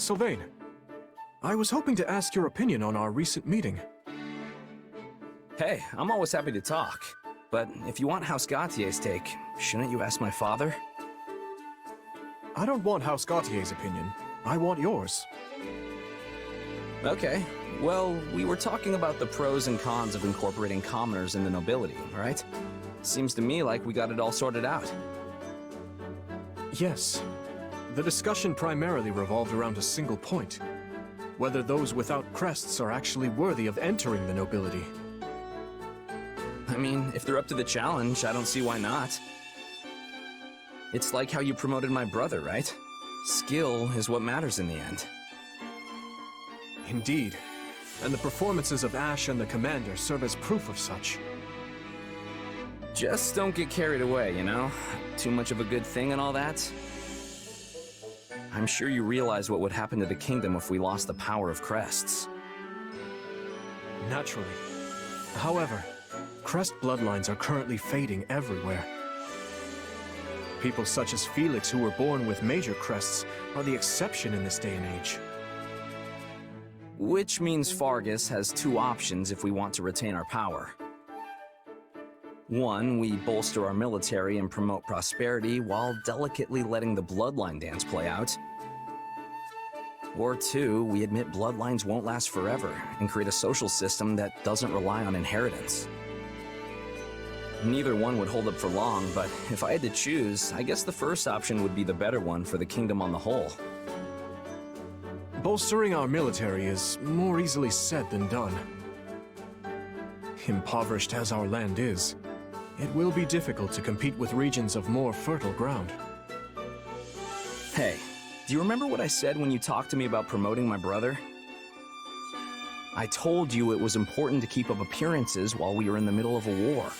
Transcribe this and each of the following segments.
Sylvain, I was hoping to ask your opinion on our recent meeting. Hey, I'm always happy to talk. But if you want House Gautier's take, shouldn't you ask my father? I don't want House Gautier's opinion. I want yours. Okay. Well, we were talking about the pros and cons of incorporating commoners in the nobility, right? Seems to me like we got it all sorted out. Yes. The discussion primarily revolved around a single point. Whether those without crests are actually worthy of entering the nobility. I mean, if they're up to the challenge, I don't see why not. It's like how you promoted my brother, right? Skill is what matters in the end. Indeed. And the performances of Ash and the Commander serve as proof of such. Just don't get carried away, you know? Too much of a good thing and all that. I'm sure you realize what would happen to the kingdom if we lost the power of crests. Naturally. However, crest bloodlines are currently fading everywhere. People such as Felix who were born with major crests are the exception in this day and age. Which means Fargus has two options if we want to retain our power. One, we bolster our military and promote prosperity while delicately letting the bloodline dance play out. Or two, we admit bloodlines won't last forever and create a social system that doesn't rely on inheritance. Neither one would hold up for long, but if I had to choose, I guess the first option would be the better one for the kingdom on the whole. Bolstering our military is more easily said than done. Impoverished as our land is, it will be difficult to compete with regions of more fertile ground. Hey, do you remember what I said when you talked to me about promoting my brother? I told you it was important to keep up appearances while we were in the middle of a war.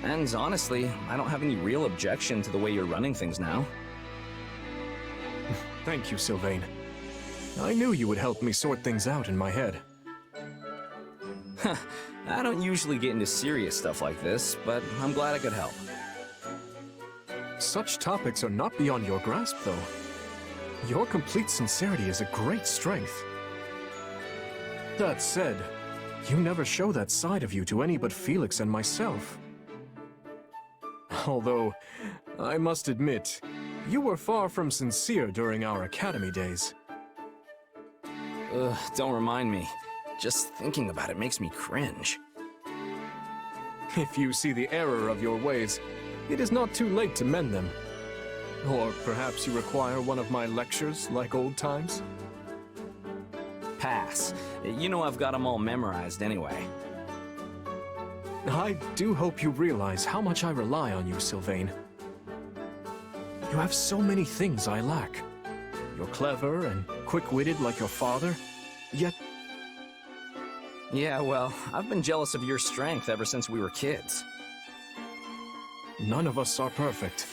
And honestly, I don't have any real objection to the way you're running things now. Thank you, Sylvain. I knew you would help me sort things out in my head. I don't usually get into serious stuff like this, but I'm glad I could help. Such topics are not beyond your grasp, though. Your complete sincerity is a great strength. That said, you never show that side of you to any but Felix and myself. Although, I must admit, you were far from sincere during our academy days. Ugh, don't remind me. Just thinking about it makes me cringe. If you see the error of your ways, it is not too late to mend them. Or perhaps you require one of my lectures like old times? Pass. You know I've got them all memorized anyway. I do hope you realize how much I rely on you, Sylvain. You have so many things I lack. You're clever and quick-witted like your father, yet... Yeah, well, I've been jealous of your strength ever since we were kids. None of us are perfect,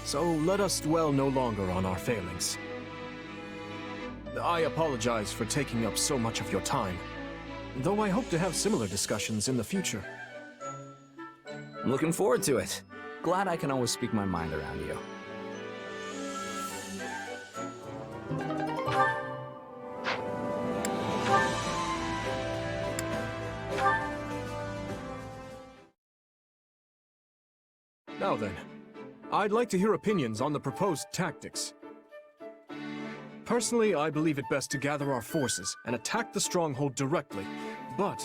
so let us dwell no longer on our failings. I apologize for taking up so much of your time, though I hope to have similar discussions in the future. I'm looking forward to it. Glad I can always speak my mind around you. Now then, I'd like to hear opinions on the proposed tactics. Personally, I believe it best to gather our forces and attack the stronghold directly, but...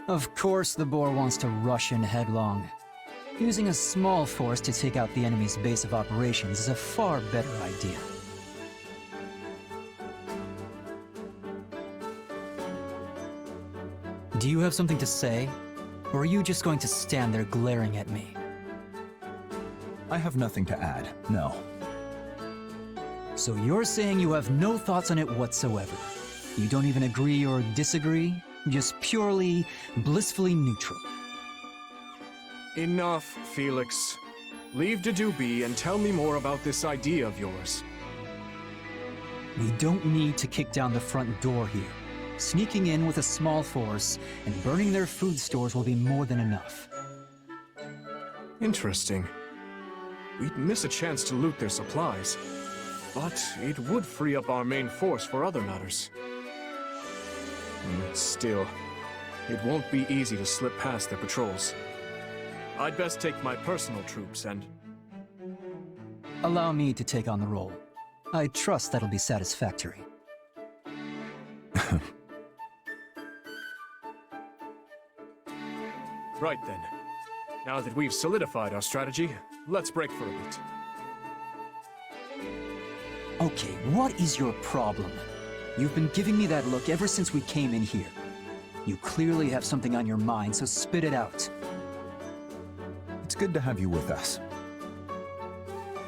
Of course the boar wants to rush in headlong. Using a small force to take out the enemy's base of operations is a far better idea. Do you have something to say? Or are you just going to stand there glaring at me? I have nothing to add, no. So you're saying you have no thoughts on it whatsoever? You don't even agree or disagree? Just purely, blissfully neutral? Enough, Felix. Leave Dedue be and tell me more about this idea of yours. We don't need to kick down the front door here. Sneaking in with a small force and burning their food stores will be more than enough. Interesting. we'd miss a chance to loot their supplies. But it would free up our main force for other matters. Still, it won't be easy to slip past their patrols. I'd best take my personal troops and... Allow me to take on the role. I trust that'll be satisfactory. Right then. Now that we've solidified our strategy, let's break for a bit. Okay, what is your problem? You've been giving me that look ever since we came in here. You clearly have something on your mind, so spit it out. It's good to have you with us.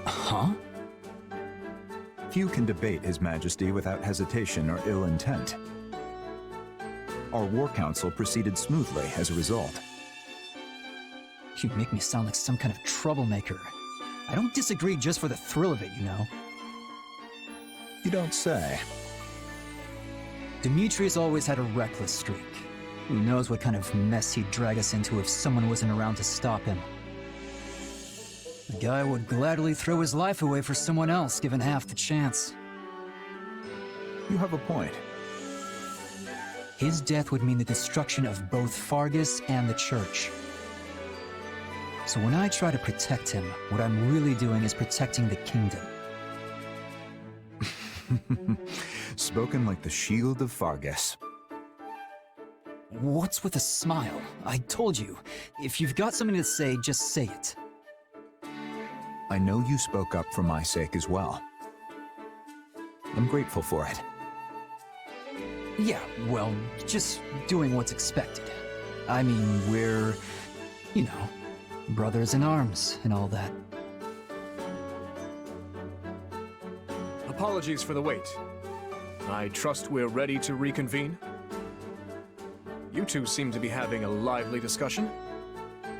Huh? Few can debate His Majesty without hesitation or ill intent. Our war council proceeded smoothly as a result. You make me sound like some kind of troublemaker. I don't disagree just for the thrill of it, you know. You don't say. Dimitri's always had a reckless streak. Who knows what kind of mess he'd drag us into if someone wasn't around to stop him. The guy would gladly throw his life away for someone else, given half the chance. You have a point. His death would mean the destruction of both Fargus and the Church. So when I try to protect him, what I'm really doing is protecting the kingdom. Spoken like the shield of Fargus. What's with a smile? I told you, if you've got something to say, just say it. I know you spoke up for my sake as well. I'm grateful for it. Yeah, well, just doing what's expected. I mean, we're, you know, brothers in arms and all that. Apologies for the wait. I trust we're ready to reconvene? You two seem to be having a lively discussion.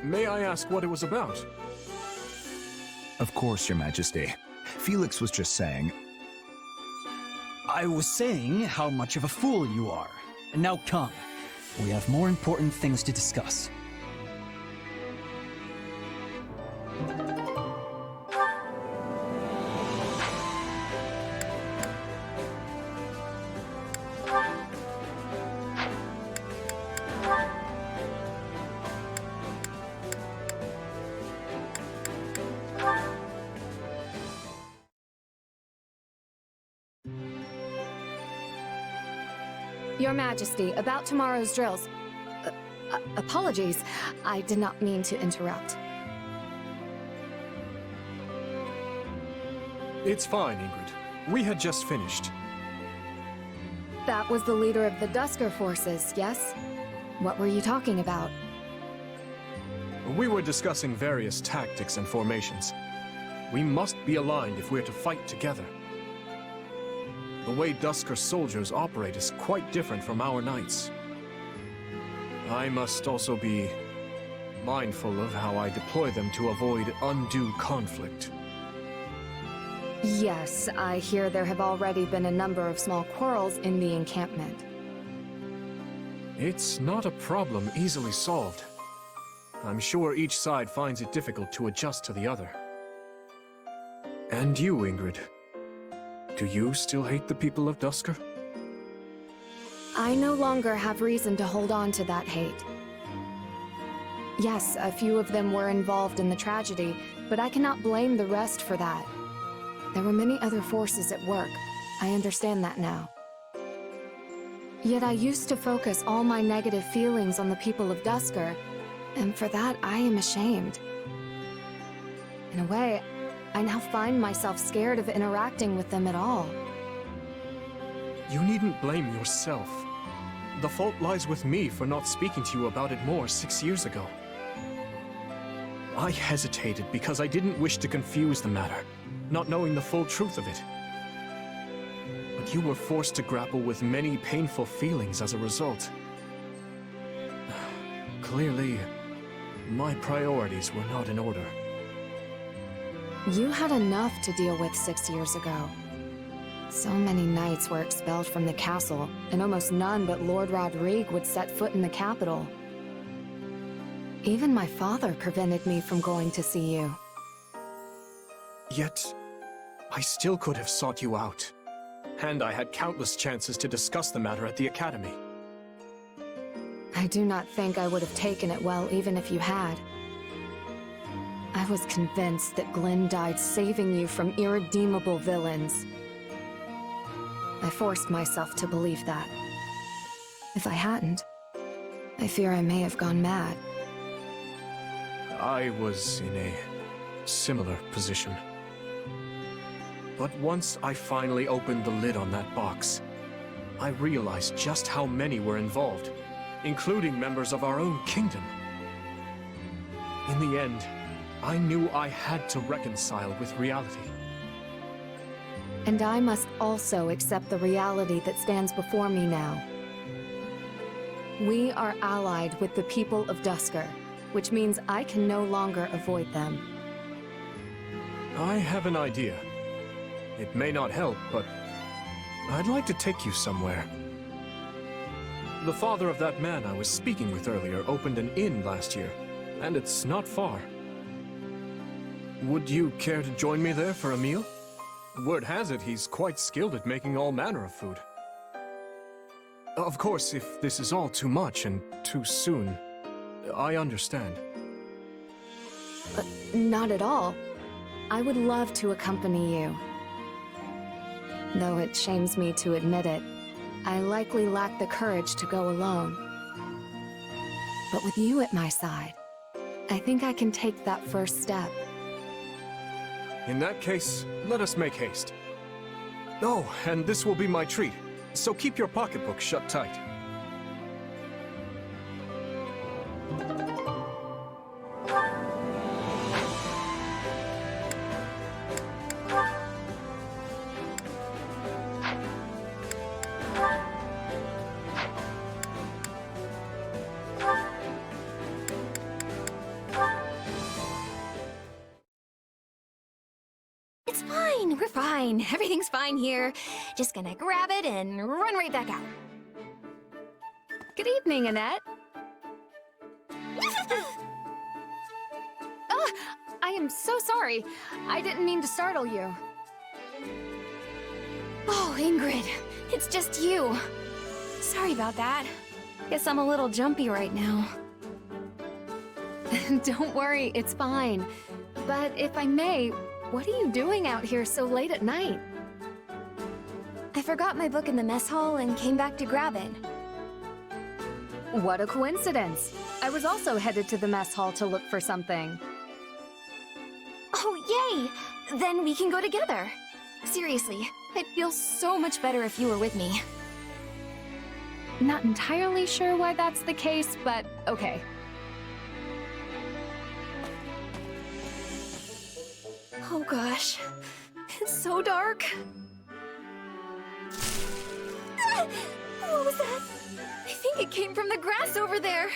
May I ask what it was about? Of course, Your Majesty. Felix was just saying... I was saying how much of a fool you are. And now come. We have more important things to discuss. Your Majesty, about tomorrow's drills. Apologies. I did not mean to interrupt. It's fine, Ingrid. We had just finished. That was the leader of the Dusker forces, yes? What were you talking about? We were discussing various tactics and formations. We must be aligned if we're to fight together. The way Dusker soldiers operate is quite different from our knights. I must also be mindful of how I deploy them to avoid undue conflict. Yes, I hear there have already been a number of small quarrels in the encampment. It's not a problem easily solved. I'm sure each side finds it difficult to adjust to the other. And you, Ingrid. Do you still hate the people of Dusker? I no longer have reason to hold on to that hate. Yes, a few of them were involved in the tragedy, but I cannot blame the rest for that. There were many other forces at work. I understand that now. Yet I used to focus all my negative feelings on the people of Dusker, and for that I am ashamed. In a way, I now find myself scared of interacting with them at all. You needn't blame yourself. The fault lies with me for not speaking to you about it more 6 years ago. I hesitated because I didn't wish to confuse the matter, not knowing the full truth of it. But you were forced to grapple with many painful feelings as a result. Clearly, my priorities were not in order. You had enough to deal with 6 years ago. So many knights were expelled from the castle, and almost none but Lord Rodrigue would set foot in the capital. Even my father prevented me from going to see you. Yet, I still could have sought you out. And I had countless chances to discuss the matter at the Academy. I do not think I would have taken it well even if you had. I was convinced that Glenn died saving you from irredeemable villains. I forced myself to believe that. If I hadn't, I fear I may have gone mad. I was in a similar position. But once I finally opened the lid on that box, I realized just how many were involved, including members of our own kingdom. In the end, I knew I had to reconcile with reality. And I must also accept the reality that stands before me now. We are allied with the people of Dusker, which means I can no longer avoid them. I have an idea. It may not help, but I'd like to take you somewhere. The father of that man I was speaking with earlier opened an inn last year, and it's not far. Would you care to join me there for a meal? Word has it he's quite skilled at making all manner of food. Of course, if this is all too much and too soon, I understand. Not at all. I would love to accompany you. Though it shames me to admit it, I likely lack the courage to go alone. But with you at my side, I think I can take that first step. In that case, let us make haste. Oh, and this will be my treat, so keep your pocketbook shut tight. It's fine, we're fine. Everything's fine here. Just gonna grab it and run right back out. Good evening, Annette. Oh, I am so sorry. I didn't mean to startle you. Oh, Ingrid, it's just you. Sorry about that. Guess I'm a little jumpy right now. Don't worry, it's fine. But if I may, what are you doing out here so late at night? I forgot my book in the mess hall and came back to grab it. What a coincidence. I was also headed to the mess hall to look for something. Oh, yay! Then we can go together. Seriously, I'd feel so much better if you were with me. Not entirely sure why that's the case, but okay. Oh gosh, it's so dark. Ah! What was that? I think it came from the grass over there.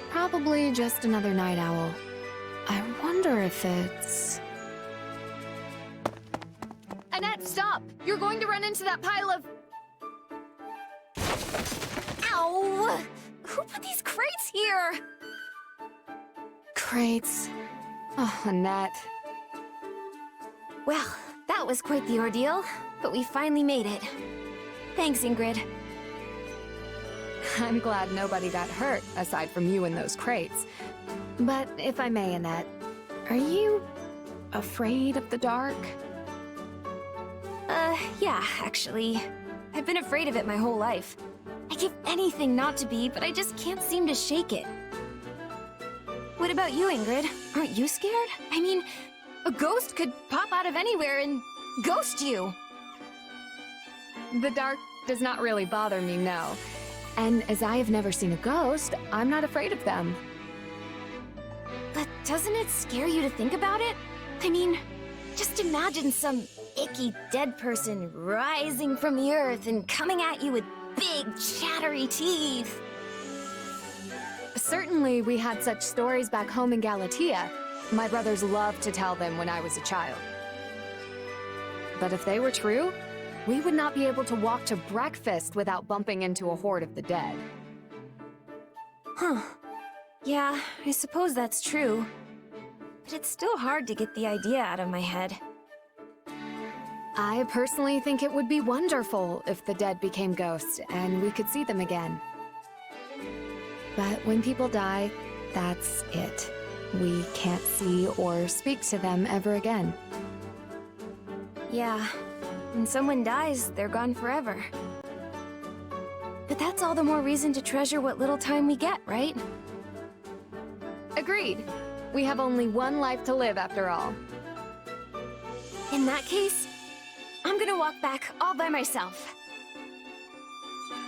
Probably just another night owl. I wonder if it's... Annette, stop! You're going to run into that pile of... Ow! Who put these crates here? Crates. Oh, Annette. Well, that was quite the ordeal, but we finally made it. Thanks, Ingrid. I'm glad nobody got hurt, aside from you and those crates. But if I may, Annette, are you afraid of the dark? Yeah, actually. I've been afraid of it my whole life. I give anything not to be, but I just can't seem to shake it. What about you, Ingrid? Aren't you scared? I mean, a ghost could pop out of anywhere and ghost you. The dark does not really bother me, no. And as I have never seen a ghost, I'm not afraid of them. But doesn't it scare you to think about it? I mean, just imagine some icky dead person rising from the earth and coming at you with big, chattery teeth. Certainly, we had such stories back home in Galatea. My brothers loved to tell them when I was a child. But if they were true, we would not be able to walk to breakfast without bumping into a horde of the dead. Huh. Yeah, I suppose that's true. but it's still hard to get the idea out of my head. I personally think it would be wonderful if the dead became ghosts and we could see them again. But when people die, that's it. We can't see or speak to them ever again. Yeah, when someone dies, they're gone forever. But that's all the more reason to treasure what little time we get, right? Agreed. We have only one life to live after all. In that case, I'm gonna walk back all by myself.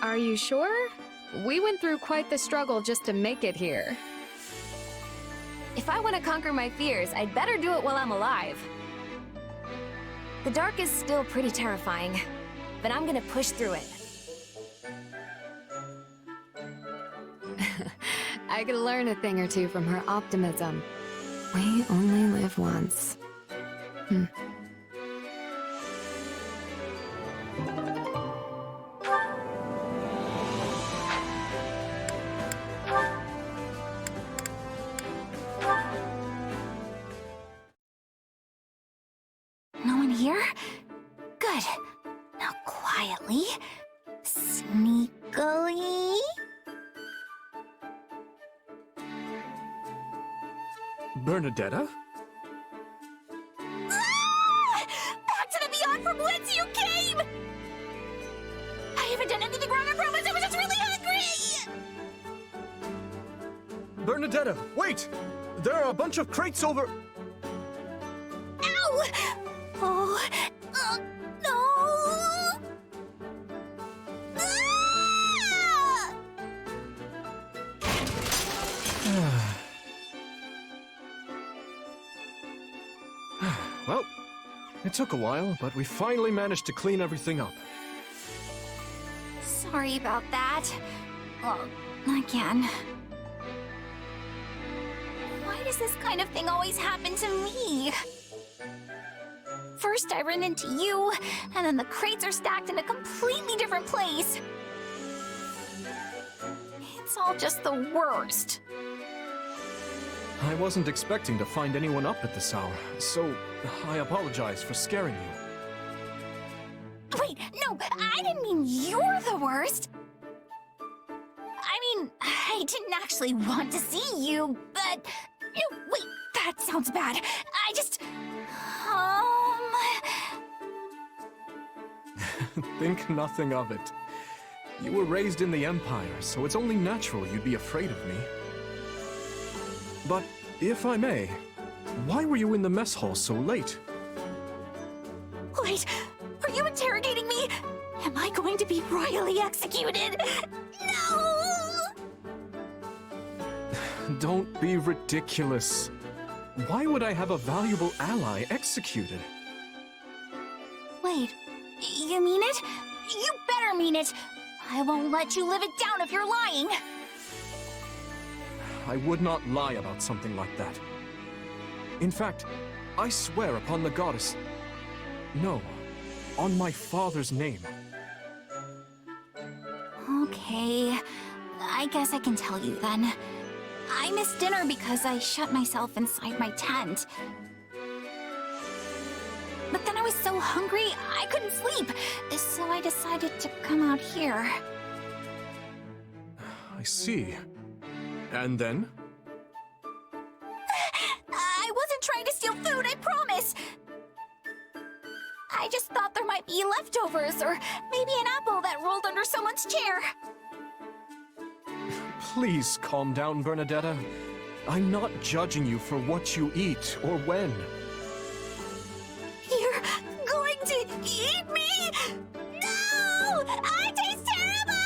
Are you sure? We went through quite the struggle just to make it here. If I want to conquer my fears, I'd better do it while I'm alive. The dark is still pretty terrifying, but I'm gonna push through it. I could learn a thing or two from her optimism. We only live once. No one here? Good. Now quietly, sneakily... Bernadetta? Ah! Back to the beyond from whence you came! I haven't done anything wrong, I promise, I was just really hungry! Bernadetta, wait! There are a bunch of crates over... Ow! Oh, no! Ah! Well, it took a while, but we finally managed to clean everything up. Sorry about that. Well, again. Why does this kind of thing always happen to me? First I run into you, and then the crates are stacked in a completely different place. It's all just the worst. I wasn't expecting to find anyone up at this hour, so I apologize for scaring you. Wait, no, I didn't mean you're the worst. I mean, I didn't actually want to see you, but... No, wait, that sounds bad. I just... Think nothing of it. You were raised in the Empire, so it's only natural you'd be afraid of me. But, if I may, why were you in the mess hall so late? Wait, are you interrogating me? Am I going to be royally executed? No! Don't be ridiculous. Why would I have a valuable ally executed? Wait, you mean it? You better mean it! I won't let you live it down if you're lying! I would not lie about something like that. In fact, I swear upon the goddess... No, on my father's name. Okay, I guess I can tell you then. I missed dinner because I shut myself inside my tent. But then I was so hungry, I couldn't sleep, so I decided to come out here. I see. And then? I wasn't trying to steal food, I promise! I just thought there might be leftovers, or maybe an apple that rolled under someone's chair. Please calm down, Bernadetta. I'm not judging you for what you eat or when. You're going to eat me? No! I taste terrible!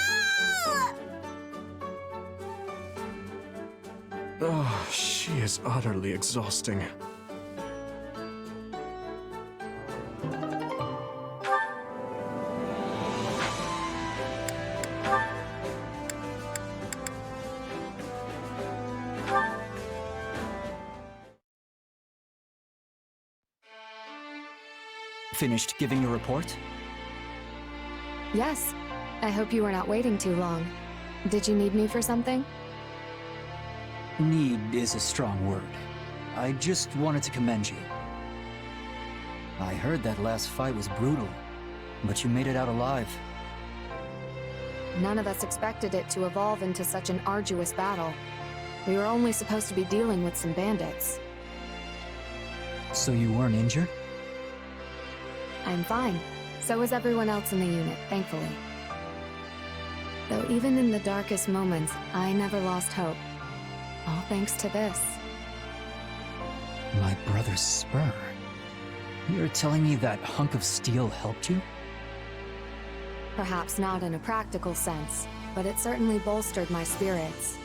Oh, she is utterly exhausting. Finished giving your report? Yes. I hope you were not waiting too long. Did you need me for something? Need is a strong word. I just wanted to commend you. I heard that last fight was brutal, but you made it out alive. None of us expected it to evolve into such an arduous battle. We were only supposed to be dealing with some bandits. So you weren't injured? I'm fine. So is everyone else in the unit, thankfully. Though even in the darkest moments, I never lost hope. All thanks to this. My brother's spur. You're telling me that hunk of steel helped you? Perhaps not in a practical sense, but it certainly bolstered my spirits.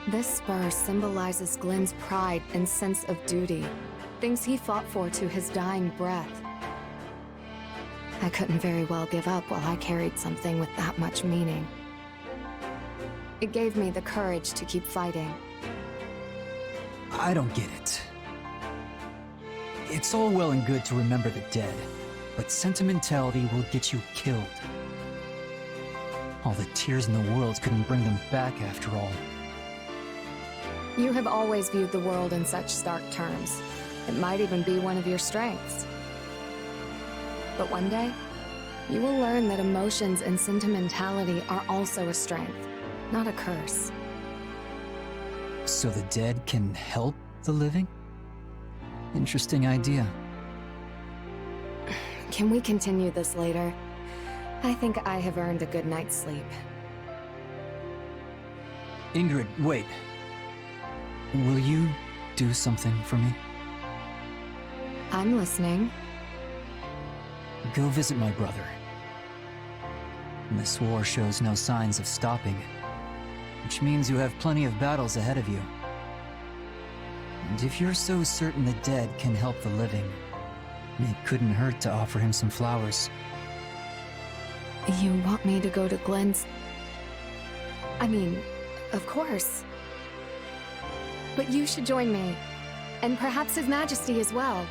This spur symbolizes Glenn's pride and sense of duty, things he fought for to his dying breath. I couldn't very well give up while I carried something with that much meaning. It gave me the courage to keep fighting. I don't get it. It's all well and good to remember the dead, but sentimentality will get you killed. All the tears in the world couldn't bring them back after all. You have always viewed the world in such stark terms. It might even be one of your strengths. But one day, you will learn that emotions and sentimentality are also a strength, not a curse. So the dead can help the living? Interesting idea. Can we continue this later? I think I have earned a good night's sleep. Ingrid, wait. Will you do something for me? I'm listening. Go visit my brother. This war shows no signs of stopping, which means you have plenty of battles ahead of you. And if you're so certain the dead can help the living, it couldn't hurt to offer him some flowers. You want me to go to Glenn's? I mean, of course. But you should join me, and perhaps His Majesty as well.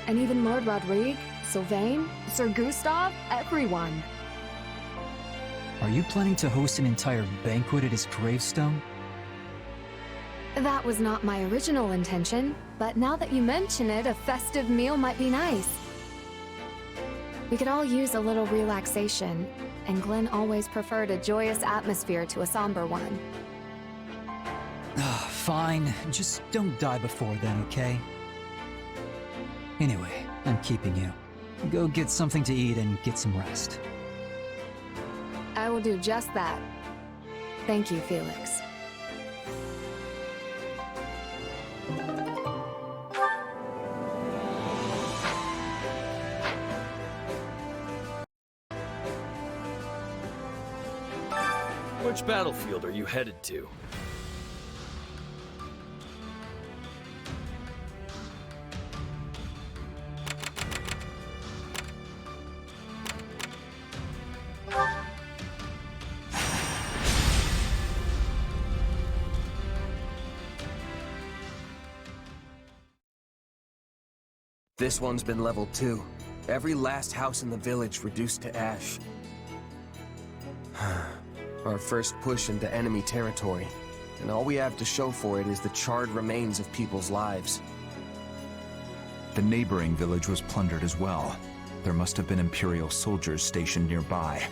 And even Lord Rodrigue, Sylvain, Sir Gustav, everyone. Are you planning to host an entire banquet at his gravestone? That was not my original intention, but now that you mention it, a festive meal might be nice. We could all use a little relaxation, and Glenn always preferred a joyous atmosphere to a somber one. Fine, just don't die before then, okay? Anyway, I'm keeping you. Go get something to eat and get some rest. I will do just that. Thank you, Felix. Which battlefield are you headed to? This one's been leveled too. Every last house in the village reduced to ash. Our first push into enemy territory, and all we have to show for it is the charred remains of people's lives. The neighboring village was plundered as well. There must have been Imperial soldiers stationed nearby.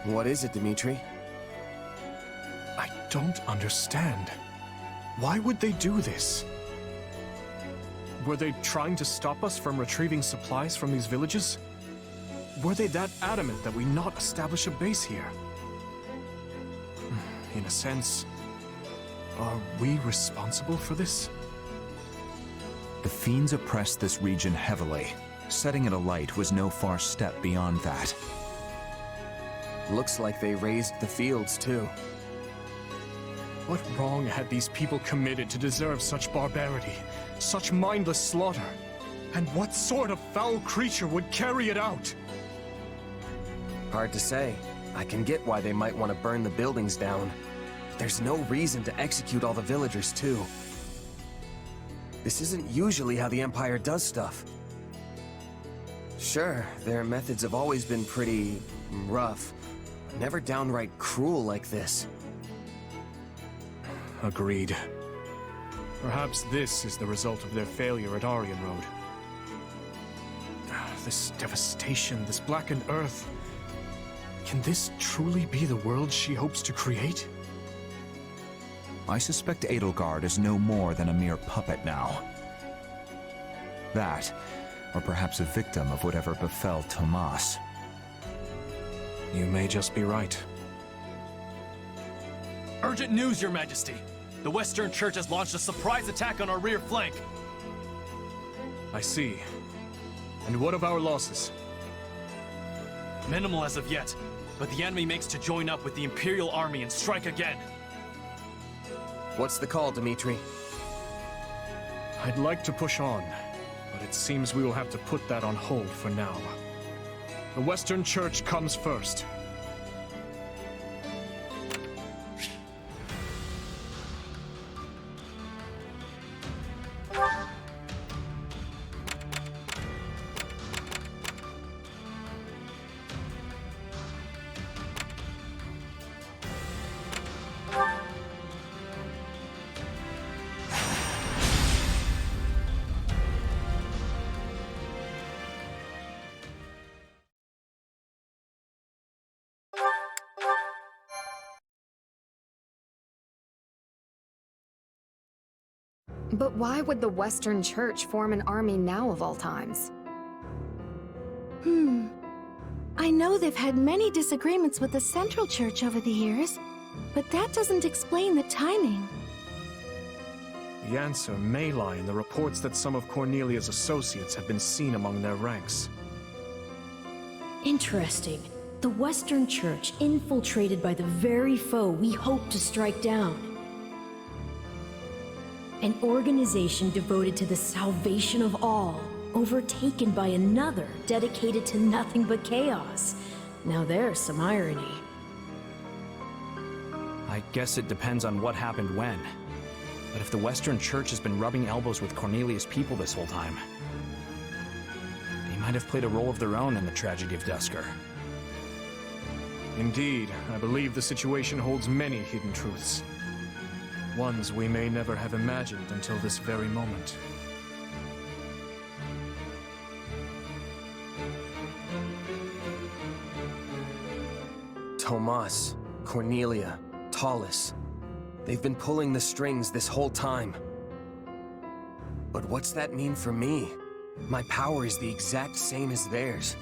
What is it, Dimitri? I don't understand. Why would they do this? Were they trying to stop us from retrieving supplies from these villages? Were they that adamant that we not establish a base here? In a sense, are we responsible for this? The fiends oppressed this region heavily. Setting it alight was no far step beyond that. Looks like they raised the fields too. What wrong had these people committed to deserve such barbarity, such mindless slaughter? And what sort of foul creature would carry it out? Hard to say. I can get why they might want to burn the buildings down. There's no reason to execute all the villagers too. This isn't usually how the Empire does stuff. Sure, their methods have always been pretty rough, Never downright cruel like this. Agreed. Perhaps this is the result of their failure at Aryan Road. This devastation, this blackened earth. Can this truly be the world she hopes to create? I suspect Edelgard is no more than a mere puppet now. That, or perhaps a victim of whatever befell Tomas. You may just be right. Urgent news, Your Majesty! The Western Church has launched a surprise attack on our rear flank! I see. And what of our losses? Minimal as of yet, but the enemy makes to join up with the Imperial Army and strike again. What's the call, Dimitri? I'd like to push on, but it seems we will have to put that on hold for now. The Western Church comes first. But why would the Western Church form an army now of all times? I know they've had many disagreements with the Central Church over the years, but that doesn't explain the timing. The answer may lie in the reports that some of Cornelia's associates have been seen among their ranks. Interesting. The Western Church infiltrated by the very foe we hope to strike down. An organization devoted to the salvation of all, overtaken by another dedicated to nothing but chaos. Now there's some irony. I guess it depends on what happened when. But if the Western Church has been rubbing elbows with Cornelia's people this whole time, they might have played a role of their own in the tragedy of Dusker. Indeed, I believe the situation holds many hidden truths. Ones we may never have imagined until this very moment. Tomas, Cornelia, Tallis. They've been pulling the strings this whole time. But what's that mean for me? My power is the exact same as theirs.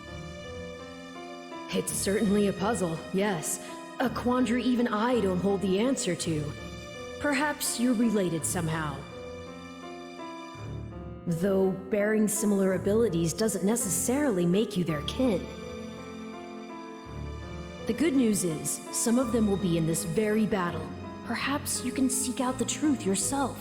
It's certainly a puzzle, yes. A quandary even I don't hold the answer to. Perhaps you're related somehow. Though bearing similar abilities doesn't necessarily make you their kin. The good news is, some of them will be in this very battle. Perhaps you can seek out the truth yourself.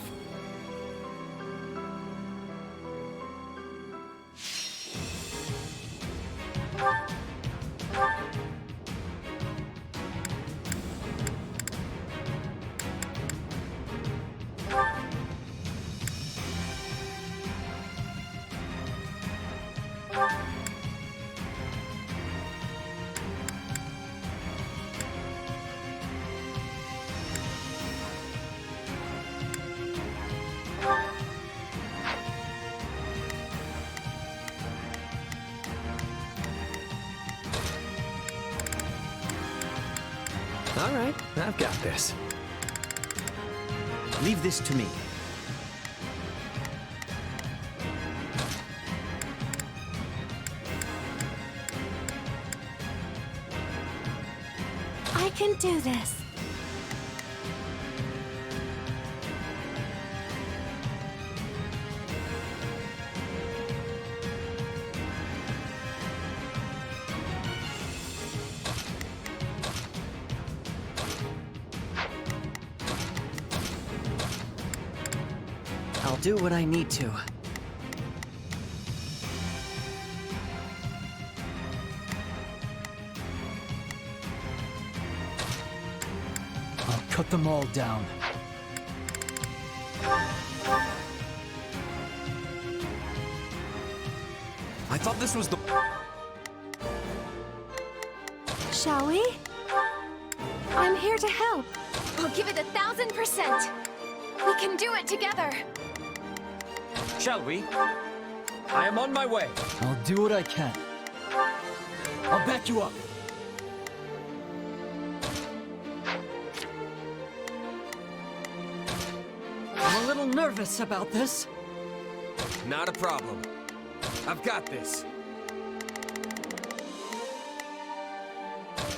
All right, I've got this. Leave this to me. I can do this. I'll do what I need to. I'll cut them all down. I thought this was the... Shall we? I'm here to help. We'll give it 1,000%. We can do it together. Shall we? I am on my way. I'll do what I can. I'll back you up. I'm a little nervous about this. Not a problem. I've got this.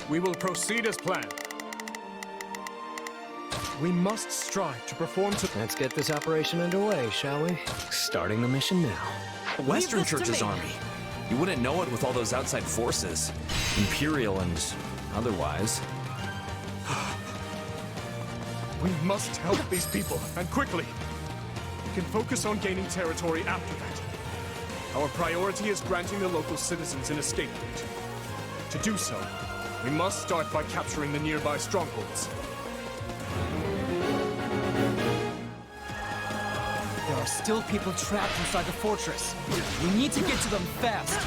We will proceed as planned. We must strive to perform to... Let's get this operation underway, shall we? Starting the mission now. The Western this to Church's me. army. You wouldn't know it with all those outside forces. Imperial and otherwise. We must help these people, and quickly. We can focus on gaining territory after that. Our priority is granting the local citizens an escape route. To do so, we must start by capturing the nearby strongholds. There are still people trapped inside the fortress. We need to get to them fast.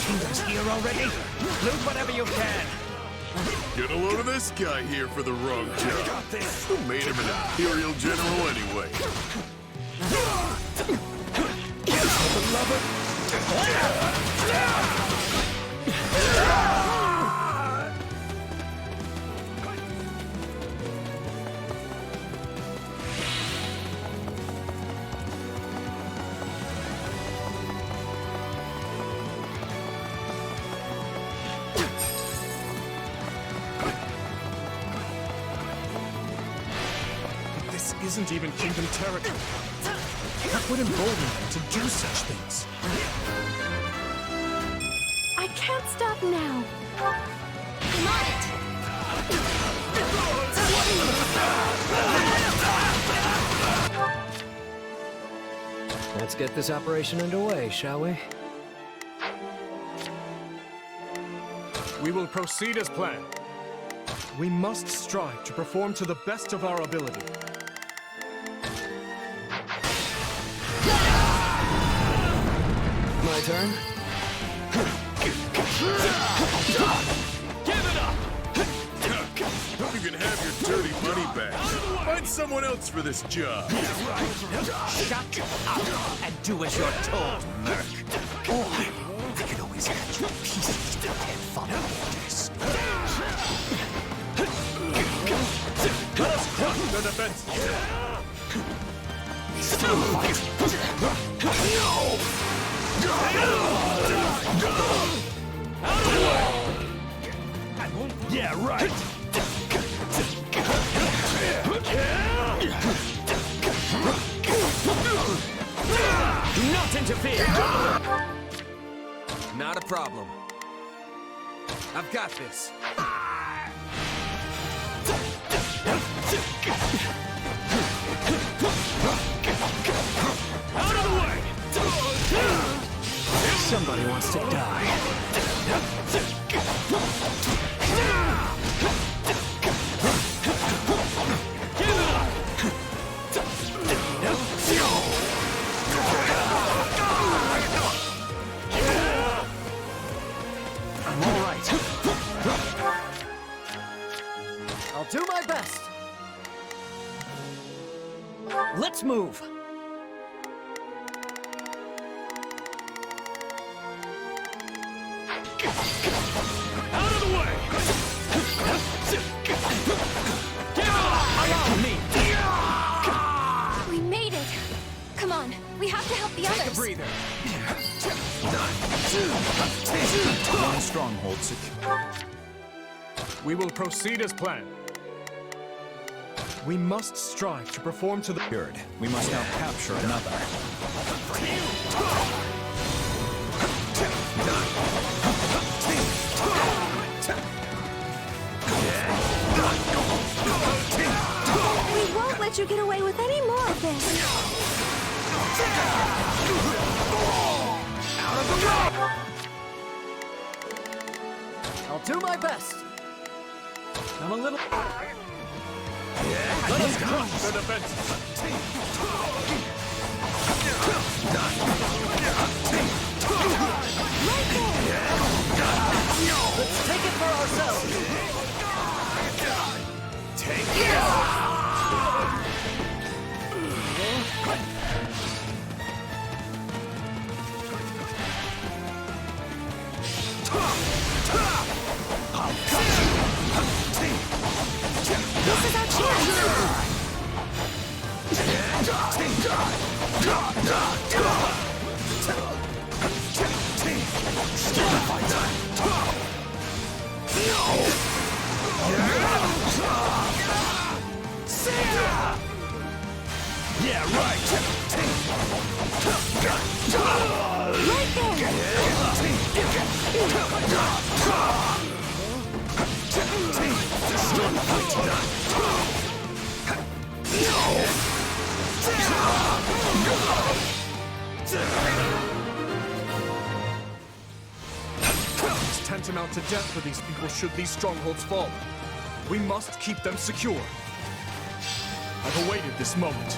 Kingdom's here already? Loot whatever you can. Get a load of this guy here for the wrong job. Who made him an Imperial General anyway? This isn't even Kingdom territory. What would embolden them to do such things? I can't stop now. I'm on it. Let's get this operation underway, shall we? We will proceed as planned. We must strive to perform to the best of our ability. My turn? Give it up! Hope you can have your dirty money back. Find someone else for this job. Shut up and do as you're told, Merc. Or I can always cut you pieces to 10 follow orders. Let us crush their defense! Still fight. Yeah, right. Do not interfere! Not a problem. I've got this. Out of the way! Somebody wants to die. I'm all right. I'll do my best. Let's move. Out of the way! Allow me. We made it. Come on, we have to help the Take a others. breather. One stronghold secure. We will proceed as planned. We must strive to perform to the... Secured. We must now capture another. We won't let you get away with any more of this. I'll do my best. I'm a little... Let us crush their defense! Right there! This is our chance! Yeah, right. It's tantamount to death for these people should these strongholds fall. We must keep them secure. I've awaited this moment.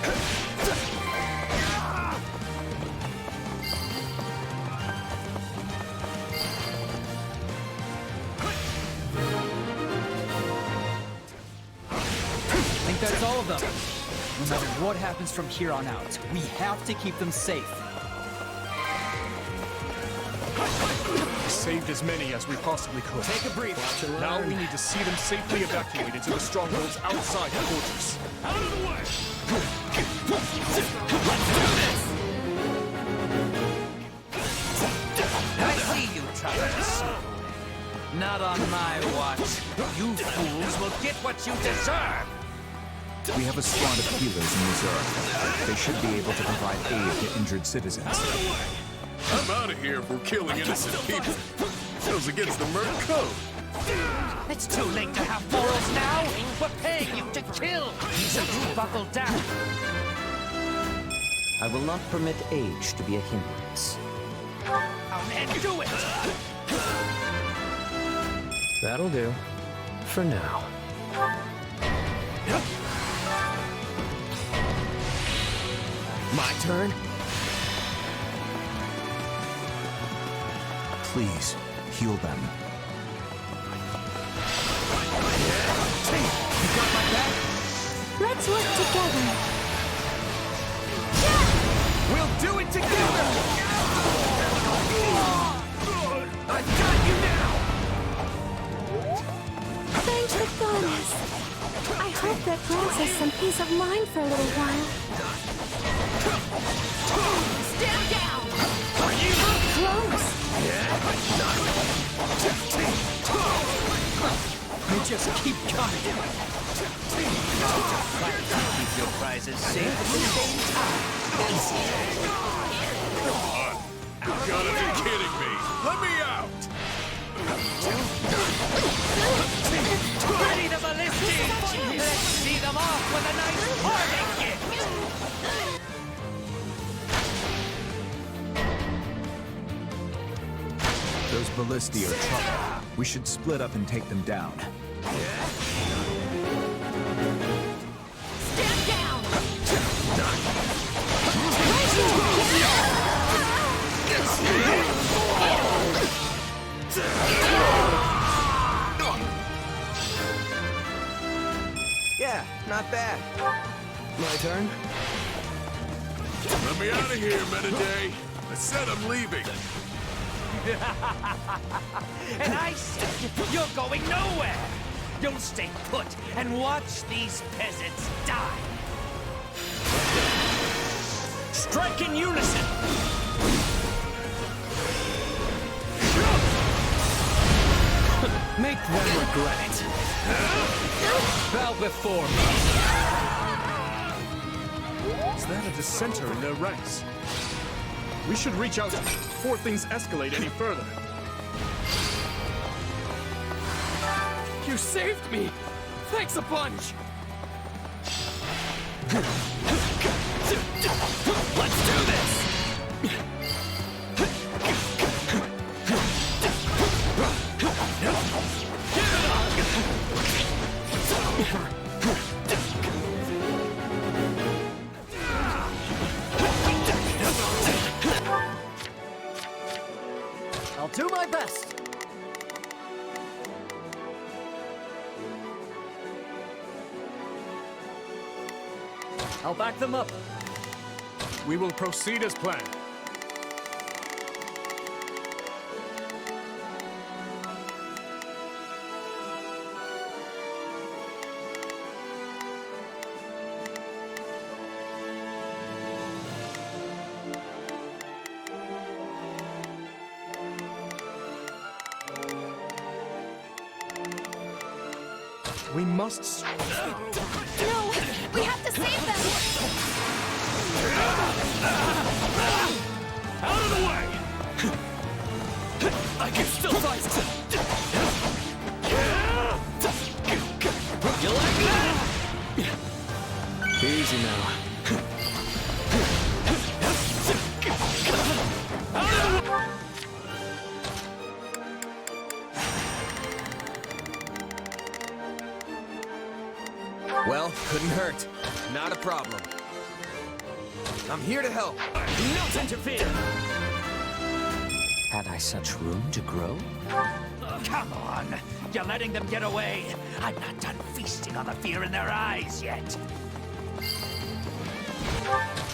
I think that's all of them. No matter what happens from here on out, we have to keep them safe. We saved as many as we possibly could. Take a breather. Now we need to see them safely evacuated to the strongholds outside the fortress. Out of the way! I see you trying to slip away. Not on my watch. You fools will get what you deserve! We have a squad of healers in reserve. They should be able to provide aid to injured citizens. I'm out of here if we're killing innocent people. Goes against the Merc Code. It's too late to have morals now! We're paying you to kill! So you buckle down! I will not permit age to be a hindrance. And do it! That'll do. For now. My turn? Please, heal them. You got my back? Let's work together. We'll do it together! I've got you now! Thank the goddess. I hope that grants us some peace of mind for a little while. Stand down! How close! We just keep coming. Keep your prizes safe at the same time. You gotta be kidding me. Let me out! Ready the ballistic! Let's see them off with a nice parting gift! Those ballisti are trouble. We should split up and take them down. Stand down! Yeah, not bad. My turn? Let me out of here, Metaday. I said I'm leaving. And I said you're going nowhere! You'll stay put and watch these peasants die! Strike in unison! Make them regret it. Bow before me. Is that a dissenter in their ranks? We should reach out before things escalate any further. You saved me! Thanks a bunch! Let's do this! I'll do my best. I'll back them up. We will proceed as planned. We must... No! We have to save them! Out of the way! I can still fight! You like that? Easy now. Well, couldn't hurt. Not a problem. I'm here to help. Not interfere! Had I such room to grow? Come on! You're letting them get away! I'm not done feasting on the fear in their eyes yet!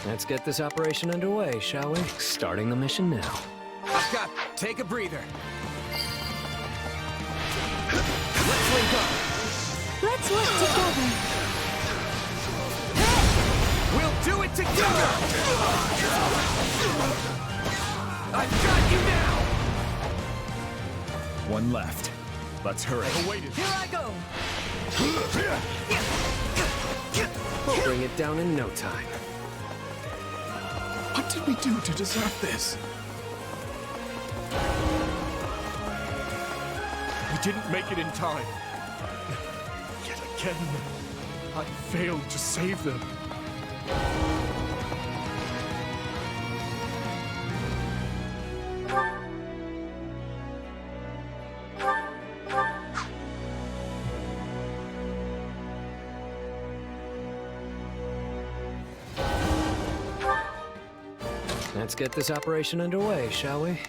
Let's get this operation underway, shall we? Starting the mission now. I've got... Take a breather. Let's link up. Let's work together. We'll do it together! I've got you now! One left. Let's hurry. Here I go! We'll bring it down in no time. What did we do to deserve this? We didn't make it in time. Yet again, I failed to save them. Let's get this operation underway, shall we?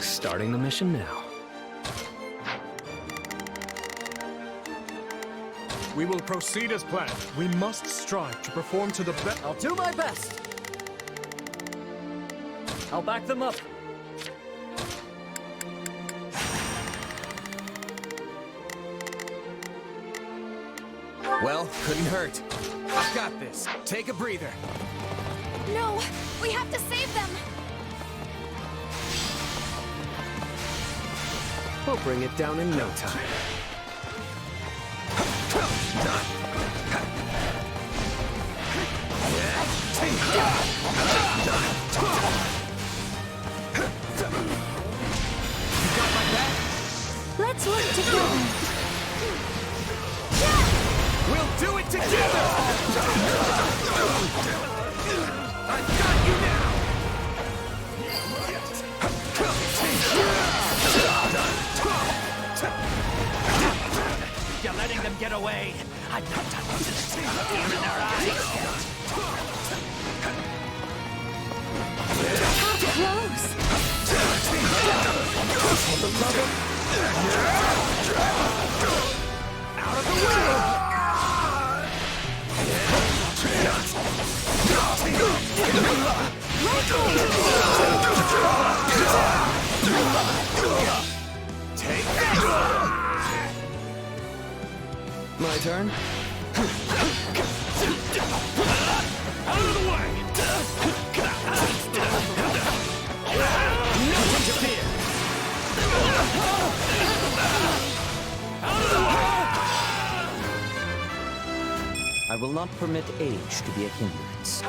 Starting the mission now. We will proceed as planned. We must strive to perform to the best. I'll do my best! I'll back them up. Well, couldn't hurt. I've got this. Take a breather. No! We have to save them! We'll bring it down in no time. You got my back? Let's work together. We'll do it together! I've got you now! You're letting them get away! I'm not done feasting on the fear in their eyes yet! How close! Out of the way! Take that! My turn? Out of the way! Not interfere! Out of the way! I will not permit age to be a hindrance.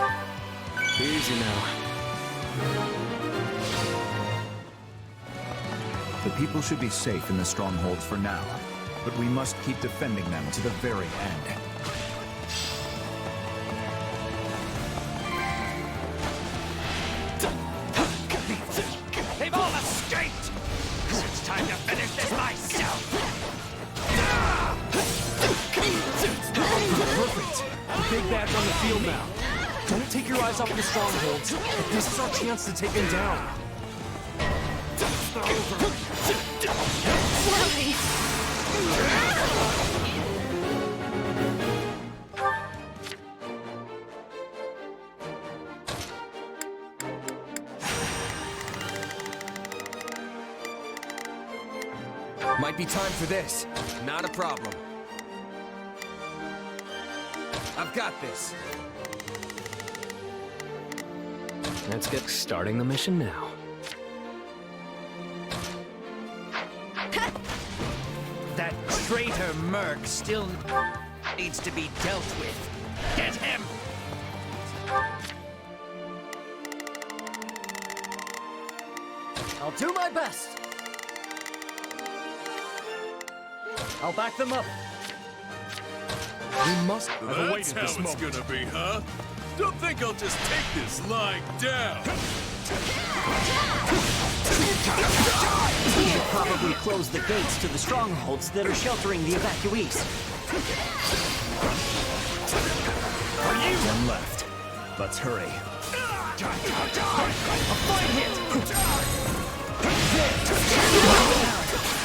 Easy now. The people should be safe in the strongholds for now, but we must keep defending them to the very end. They've all escaped! It's time to finish this myself! Perfect! The big bad's on the field now. Don't take your eyes off the strongholds. This is our chance to take them down. Slowly! Might be time for this. Not a problem. I've got this. Let's get starting the mission now. That traitor Merc still needs to be dealt with. Get him! I'll do my best. I'll back them up. We must have That's awaited how this it's moment. gonna be, huh? Don't think I'll just take this lying down. We should probably close the gates to the strongholds that are sheltering the evacuees. One left. Let's hurry. A fine hit!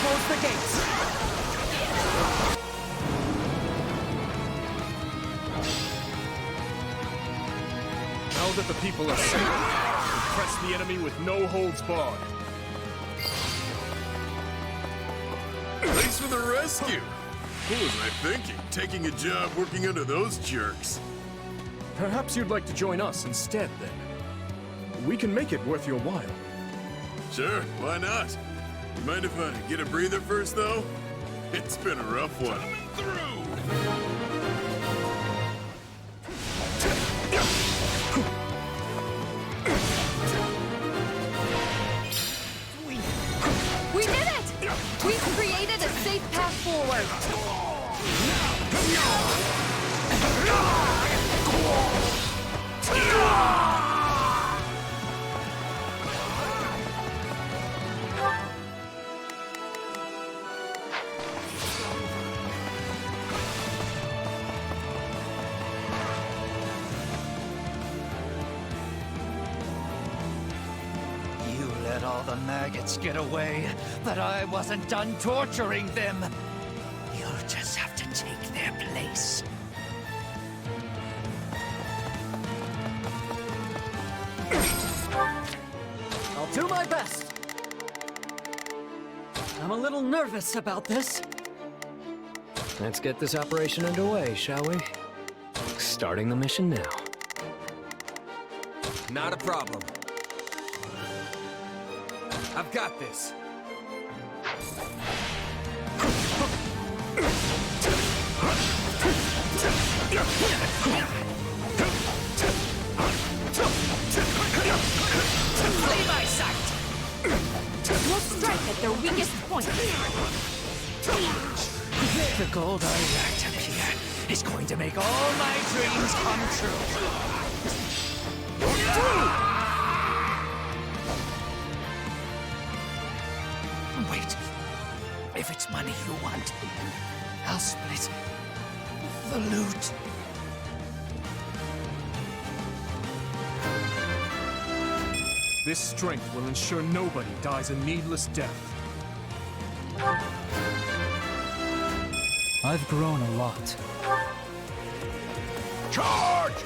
Close the gates! Now that the people are safe, we press the enemy with no holds barred. Thanks for the rescue. What was I thinking? Taking a job working under those jerks. Perhaps you'd like to join us instead, then. We can make it worth your while. Sure, why not? You mind if I get a breather first, though? It's been a rough one. We did it! We've created a safe path forward. You let all the maggots get away, but I wasn't done torturing them. You'll just have to take their place. I'll do my best. I'm a little nervous about this. Let's get this operation underway, shall we? Starting the mission now. Not a problem. I've got this. Flee by sight! We'll strike at their weakest point. The gold I racked up here is going to make all my dreams come true. Wait. If it's money you want, I'll split the loot. This strength will ensure nobody dies a needless death. I've grown a lot. Charge!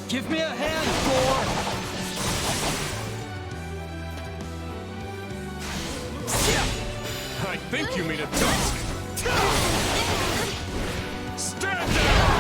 Give me a hand, Thor! I think you mean a tusk. Stand down!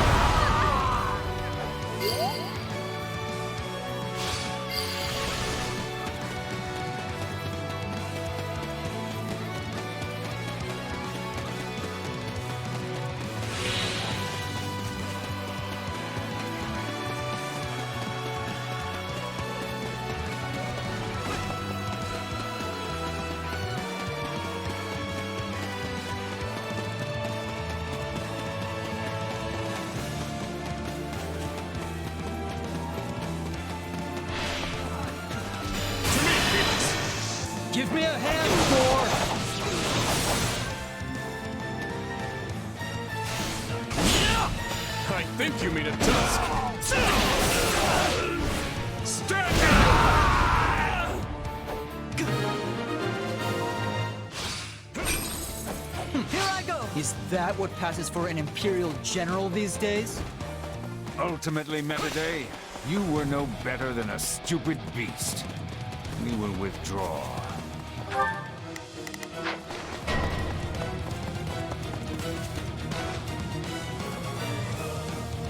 Give me a hand, Thor! I think you mean a tusk. Stand Here I go! Is that what passes for an Imperial General these days? Ultimately, Metaday, you were no better than a stupid beast. We will withdraw.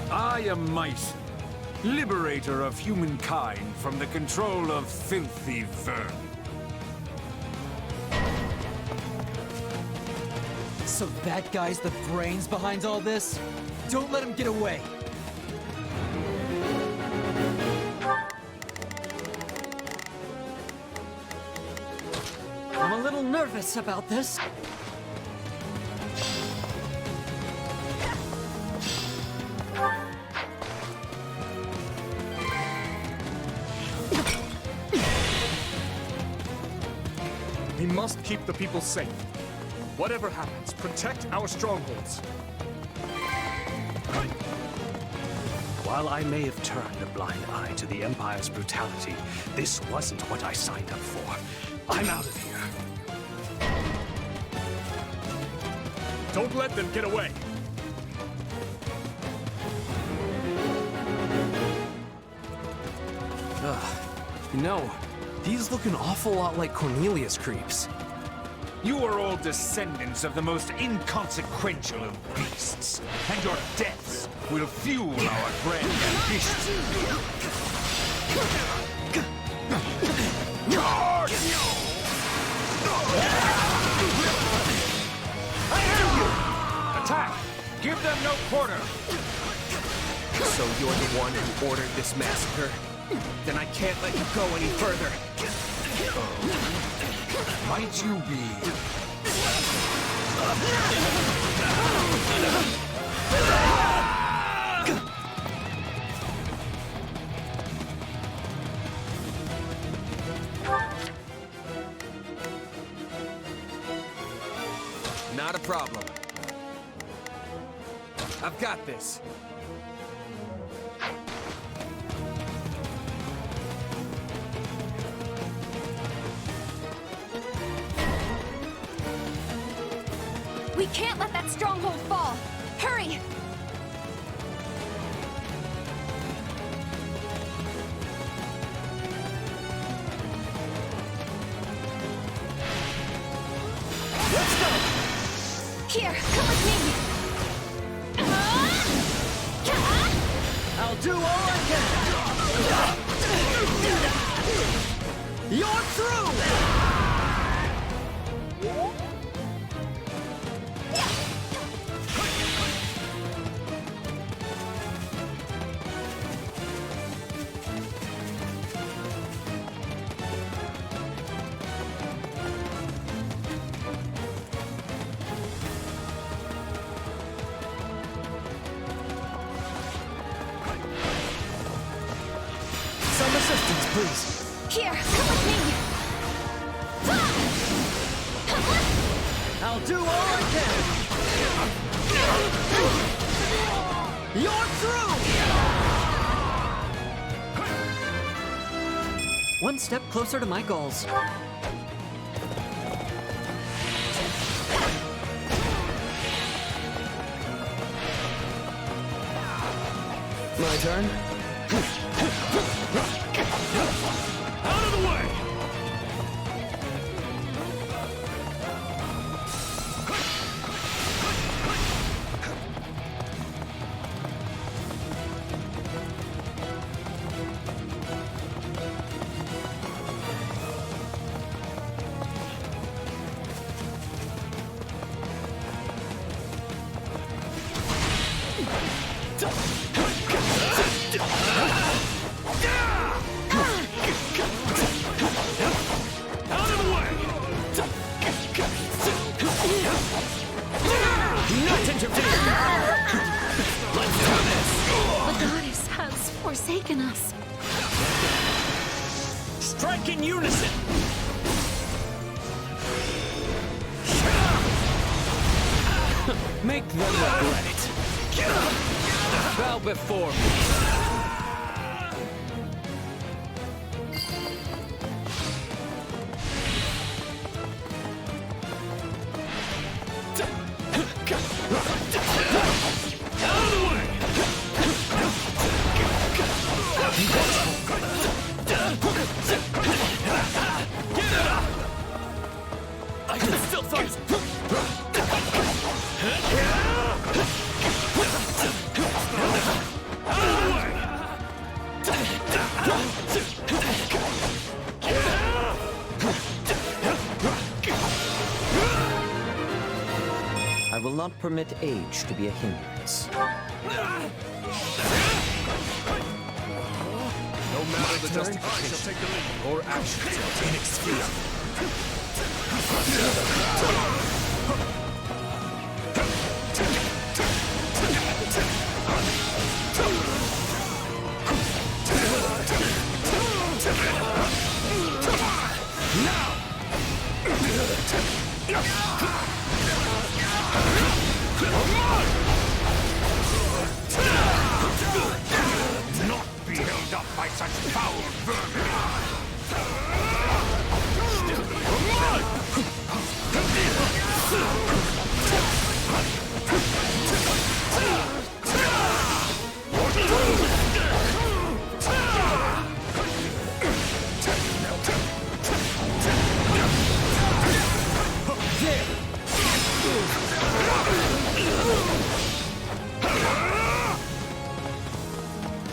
I am Myson, liberator of humankind from the control of filthy vermin. So that guy's the brains behind all this? Don't let him get away! I'm a little nervous about this. We must keep the people safe. Whatever happens, protect our strongholds. While I may have turned a blind eye to the Empire's brutality, this wasn't what I signed up for. I'm out of here. Don't let them get away. You know, these look an awful lot like Cornelius creeps. You are all descendants of the most inconsequential of beasts, and your deaths will fuel our grand ambition. Attack! Give them no quarter! So you're the one who ordered this massacre? Then I can't let you go any further. Might you be? Not a problem. I've got this. We can't let that stronghold fall! Hurry! Let's go! Here, come with me! I'll do all I can! You're through! Some assistance, please. Here, come with me! I'll do all I can! You're through! One step closer to my goals. My turn? Out of the way! The goddess has forsaken us. Strike in unison! Make them regret it. Bow before me. I can still fight! I will not permit age to be a hindrance. No matter the justification or actions in excuse. Not be held up by such foul vermin!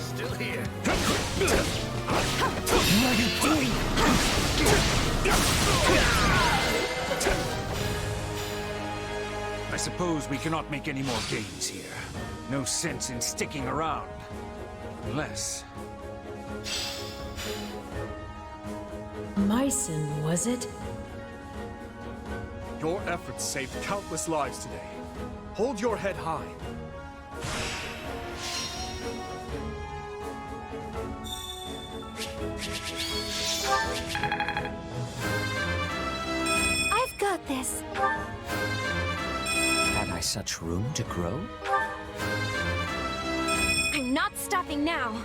Still here. What are you doing? I suppose we cannot make any more gains here. No sense in sticking around. Unless... Mycen, was it? Your efforts saved countless lives today. Hold your head high. I've got this. Had I such room to grow? I'm not stopping now.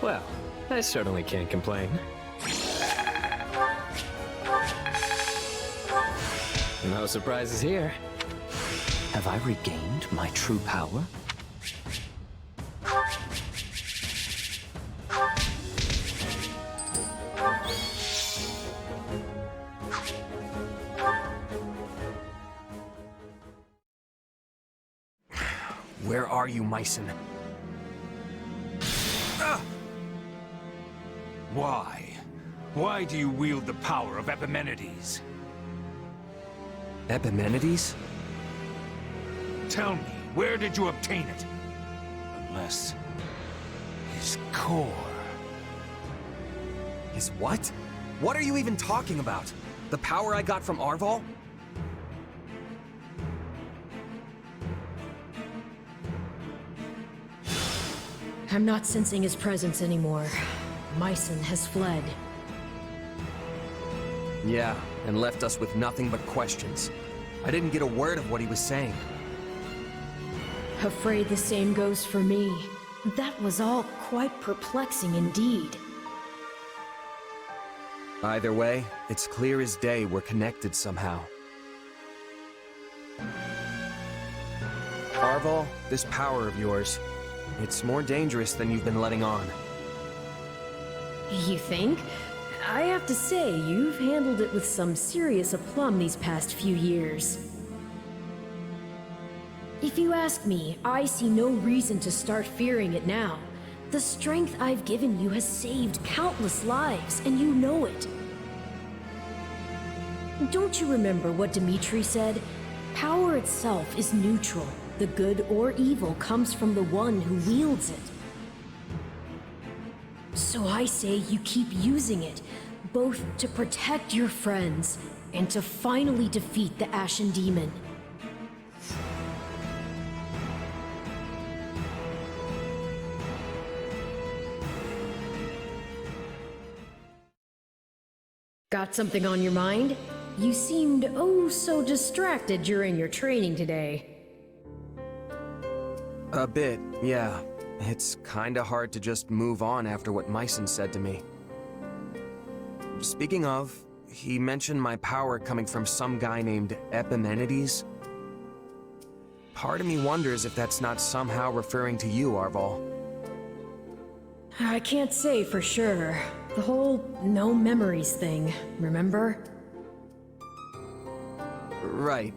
Well, I certainly can't complain. No surprises here. Have I regained my true power? Where are you, Mycen? Why? Why do you wield the power of Epimenides? Epimenides? Tell me, where did you obtain it? Unless... his core... His what? What are you even talking about? The power I got from Arval? I'm not sensing his presence anymore. Mycen has fled. Yeah, and left us with nothing but questions. I didn't get a word of what he was saying. Afraid the same goes for me. That was all quite perplexing indeed. Either way, it's clear as day we're connected somehow. Arval, this power of yours, it's more dangerous than you've been letting on. You think? I have to say, you've handled it with some serious aplomb these past few years. If you ask me, I see no reason to start fearing it now. The strength I've given you has saved countless lives, and you know it. Don't you remember what Dimitri said? Power itself is neutral. The good or evil comes from the one who wields it. So I say you keep using it, both to protect your friends and to finally defeat the Ashen Demon. Got something on your mind? You seemed oh so distracted during your training today. A bit, yeah. It's kinda hard to just move on after what Myson said to me. Speaking of, he mentioned my power coming from some guy named Epimenides. Part of me wonders if that's not somehow referring to you, Arval. I can't say for sure. The whole no memories thing, remember? Right.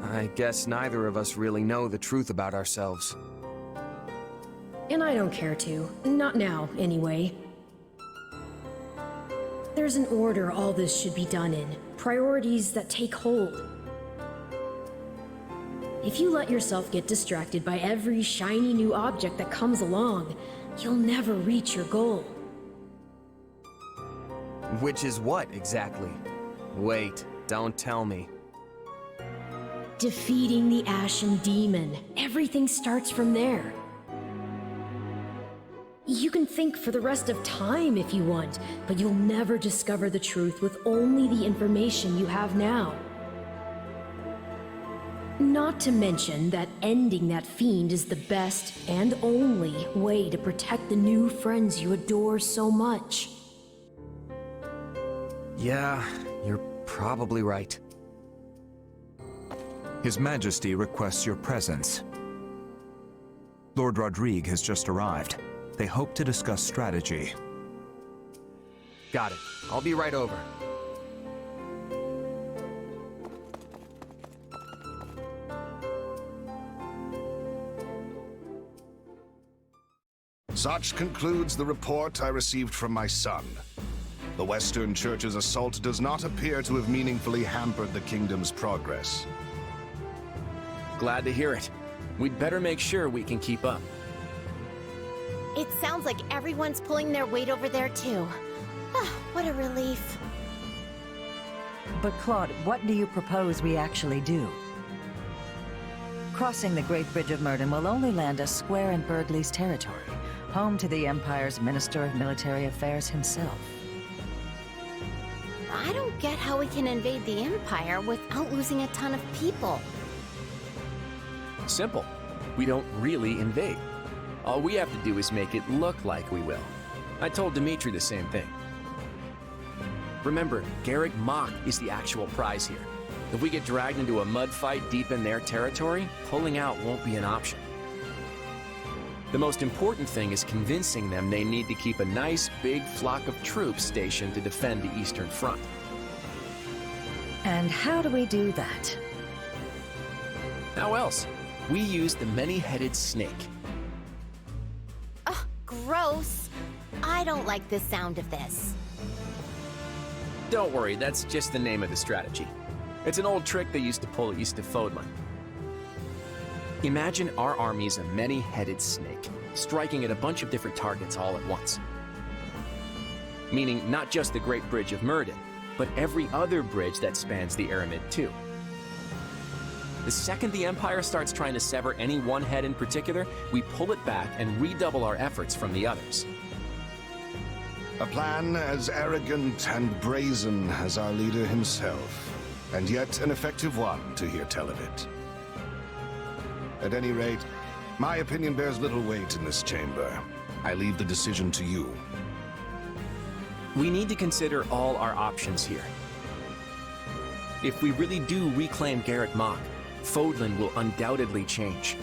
I guess neither of us really know the truth about ourselves. And I don't care to. Not now, anyway. There's an order all this should be done in. Priorities that take hold. If you let yourself get distracted by every shiny new object that comes along, you'll never reach your goal. Which is what, exactly? Wait, don't tell me. Defeating the Ashen Demon. Everything starts from there. You can think for the rest of time if you want, but you'll never discover the truth with only the information you have now. Not to mention that ending that fiend is the best and only way to protect the new friends you adore so much. Yeah, you're probably right. His Majesty requests your presence. Lord Rodrigue has just arrived. They hope to discuss strategy. Got it. I'll be right over. Such concludes the report I received from my son. The Western Church's assault does not appear to have meaningfully hampered the kingdom's progress. Glad to hear it. We'd better make sure we can keep up. It sounds like everyone's pulling their weight over there too. What a relief. But Claude, what do you propose we actually do? Crossing the Great Bridge of Murden will only land us square in Burgley's territory, home to the Empire's Minister of Military Affairs himself. I don't get how we can invade the Empire without losing a ton of people. Simple. We don't really invade. All we have to do is make it look like we will. I told Dimitri the same thing. Remember, Garrick Mach is the actual prize here. If we get dragged into a mud fight deep in their territory, pulling out won't be an option. The most important thing is convincing them they need to keep a nice, big flock of troops stationed to defend the Eastern Front. And how do we do that? How else? We use the many-headed snake. Ugh, gross. I don't like the sound of this. Don't worry, that's just the name of the strategy. It's an old trick they used to pull east of Fodlan. Imagine our army's a many-headed snake, striking at a bunch of different targets all at once. Meaning not just the Great Bridge of Murden, but every other bridge that spans the Aramid too. The second the Empire starts trying to sever any one head in particular, we pull it back and redouble our efforts from the others. A plan as arrogant and brazen as our leader himself, and yet an effective one to hear tell of it. At any rate, my opinion bears little weight in this chamber. I leave the decision to you. We need to consider all our options here. If we really do reclaim Garrick Mach, Fodlan will undoubtedly change.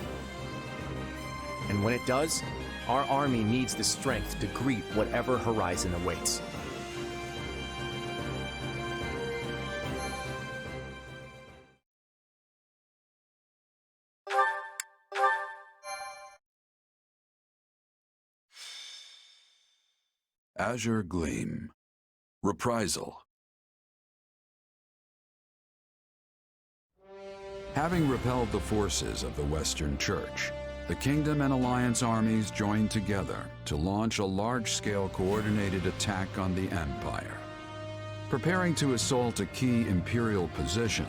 And when it does, our army needs the strength to greet whatever horizon awaits. Azure Gleam. Reprisal. Having repelled the forces of the Western Church, the Kingdom and Alliance armies joined together to launch a large-scale coordinated attack on the Empire. Preparing to assault a key Imperial position,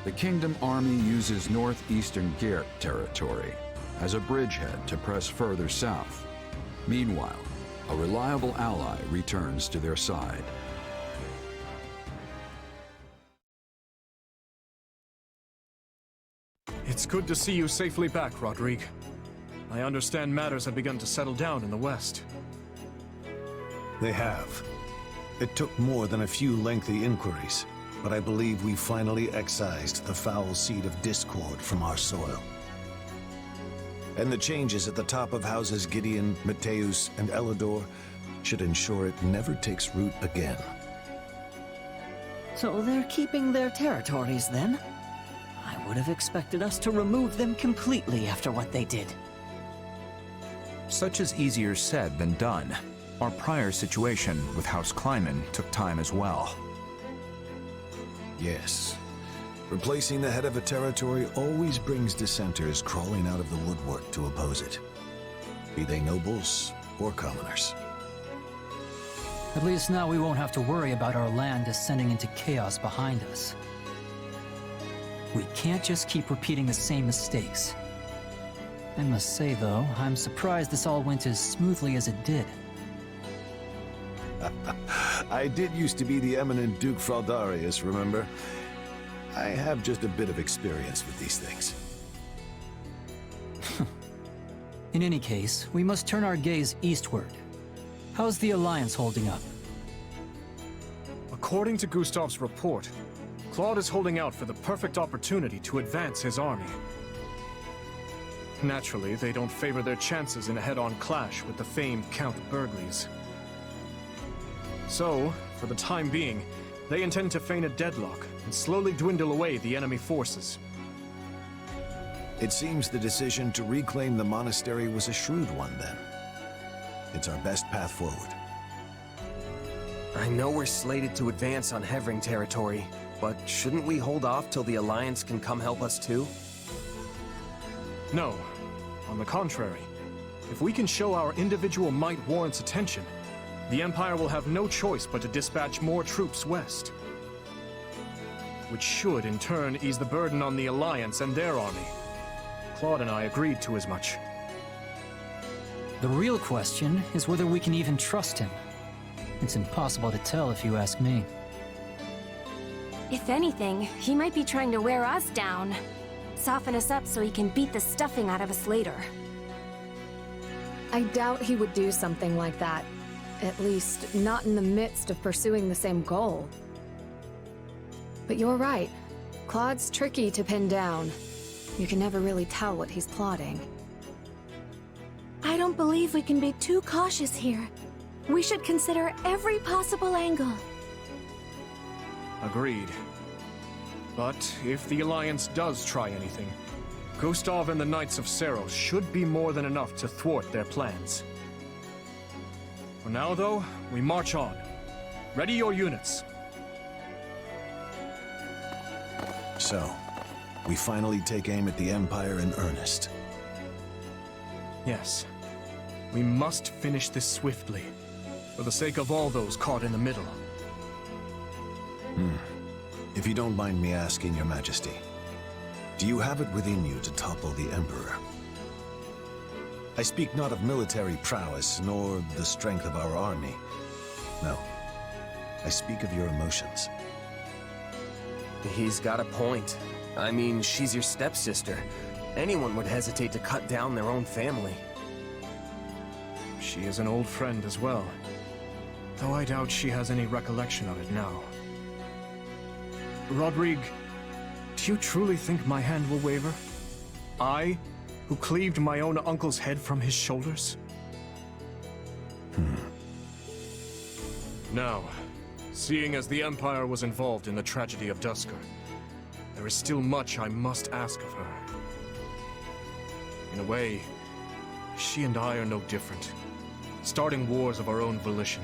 the Kingdom army uses northeastern Gert territory as a bridgehead to press further south. Meanwhile, a reliable ally returns to their side. It's good to see you safely back, Rodrigue. I understand matters have begun to settle down in the west. They have. It took more than a few lengthy inquiries, but I believe we finally excised the foul seed of discord from our soil. And the changes at the top of houses Gideon, Mateus, and Elidor should ensure it never takes root again. So they're keeping their territories then? I would have expected us to remove them completely after what they did. Such is easier said than done. Our prior situation with House Kleiman took time as well. Yes. Replacing the head of a territory always brings dissenters crawling out of the woodwork to oppose it. Be they nobles or commoners. At least now we won't have to worry about our land descending into chaos behind us. We can't just keep repeating the same mistakes. I must say, though, I'm surprised this all went as smoothly as it did. I did used to be the eminent Duke Fraldarius, remember? I have just a bit of experience with these things. In any case, we must turn our gaze eastward. How's the Alliance holding up? According to Gustav's report, Claude is holding out for the perfect opportunity to advance his army. Naturally, they don't favor their chances in a head-on clash with the famed Count Burgleys. So, for the time being, they intend to feign a deadlock and slowly dwindle away the enemy forces. It seems the decision to reclaim the monastery was a shrewd one, then. It's our best path forward. I know we're slated to advance on Hevring territory, but shouldn't we hold off till the Alliance can come help us too? No. On the contrary, if we can show our individual might warrants attention, the Empire will have no choice but to dispatch more troops west. Which should, in turn, ease the burden on the Alliance and their army. Claude and I agreed to as much. The real question is whether we can even trust him. It's impossible to tell if you ask me. If anything, he might be trying to wear us down. Soften us up so he can beat the stuffing out of us later. I doubt he would do something like that. At least, not in the midst of pursuing the same goal. But you're right. Claude's tricky to pin down. You can never really tell what he's plotting. I don't believe we can be too cautious here. We should consider every possible angle. Agreed. But if the Alliance does try anything, Gustav and the Knights of Seros should be more than enough to thwart their plans. For now, though, we march on. Ready your units. So, we finally take aim at the Empire in earnest. Yes. We must finish this swiftly, for the sake of all those caught in the middle. If you don't mind me asking, Your Majesty, do you have it within you to topple the Emperor? I speak not of military prowess, nor the strength of our army. No. I speak of your emotions. He's got a point. I mean, she's your stepsister. Anyone would hesitate to cut down their own family. She is an old friend as well, though I doubt she has any recollection of it now. Rodrigue, do you truly think my hand will waver? I, who cleaved my own uncle's head from his shoulders? Now, seeing as the Empire was involved in the tragedy of Duscur, there is still much I must ask of her. In a way, she and I are no different, starting wars of our own volition,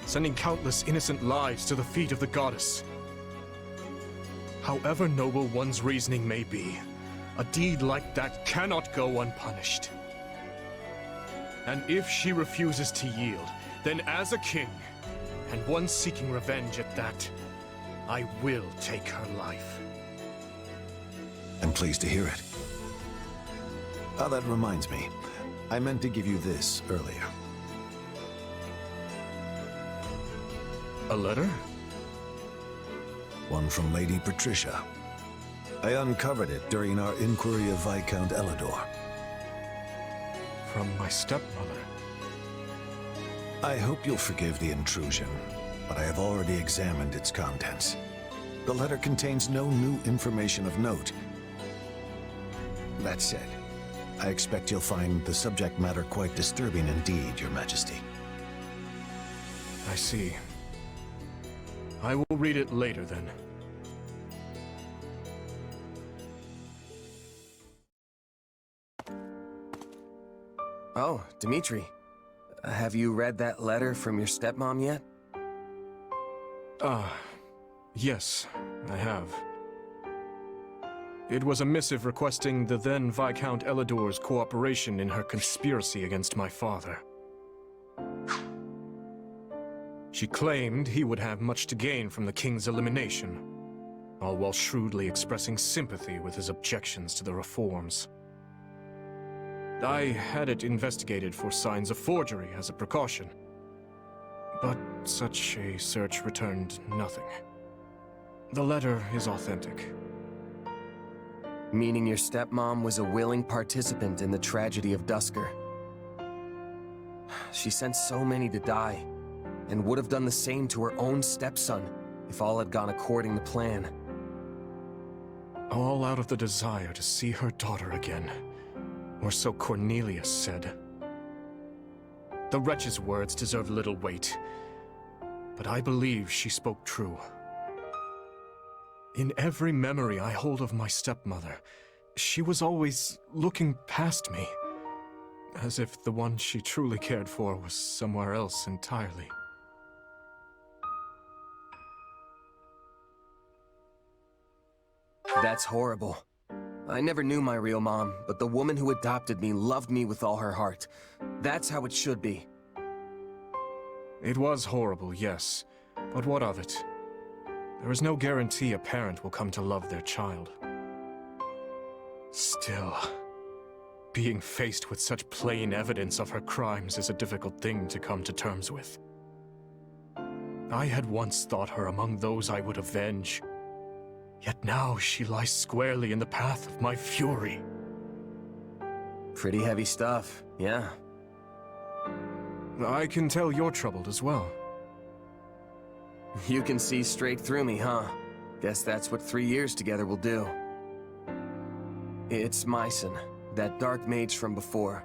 sending countless innocent lives to the feet of the goddess. However noble one's reasoning may be, a deed like that cannot go unpunished. And if she refuses to yield, then as a king, and one seeking revenge at that, I will take her life. I'm pleased to hear it. Ah, that reminds me. I meant to give you this earlier. A letter? One from Lady Patricia. I uncovered it during our inquiry of Viscount Elidor. from my stepmother. I hope you'll forgive the intrusion, but I have already examined its contents. The letter contains no new information of note. That said, I expect you'll find the subject matter quite disturbing indeed, Your Majesty. I see. I will read it later, then. Oh, Dimitri. Have you read that letter from your stepmom yet? Yes, I have. It was a missive requesting the then Viscount Elidor's cooperation in her conspiracy against my father. She claimed he would have much to gain from the king's elimination, all while shrewdly expressing sympathy with his objections to the reforms. I had it investigated for signs of forgery as a precaution, but such a search returned nothing. The letter is authentic. Meaning your stepmom was a willing participant in the tragedy of Dusker. She sent so many to die, and would have done the same to her own stepson if all had gone according to plan. All out of the desire to see her daughter again, or so Cornelius said. The wretch's words deserve little weight, but I believe she spoke true. In every memory I hold of my stepmother, she was always looking past me, as if the one she truly cared for was somewhere else entirely. That's horrible. I never knew my real mom, but the woman who adopted me loved me with all her heart. That's how it should be. It was horrible, yes, but what of it? There is no guarantee a parent will come to love their child. Still, being faced with such plain evidence of her crimes is a difficult thing to come to terms with. I had once thought her among those I would avenge, yet now she lies squarely in the path of my fury. Pretty heavy stuff, yeah. I can tell you're troubled as well. You can see straight through me, huh? Guess that's what 3 years together will do. It's Myson, that dark mage from before.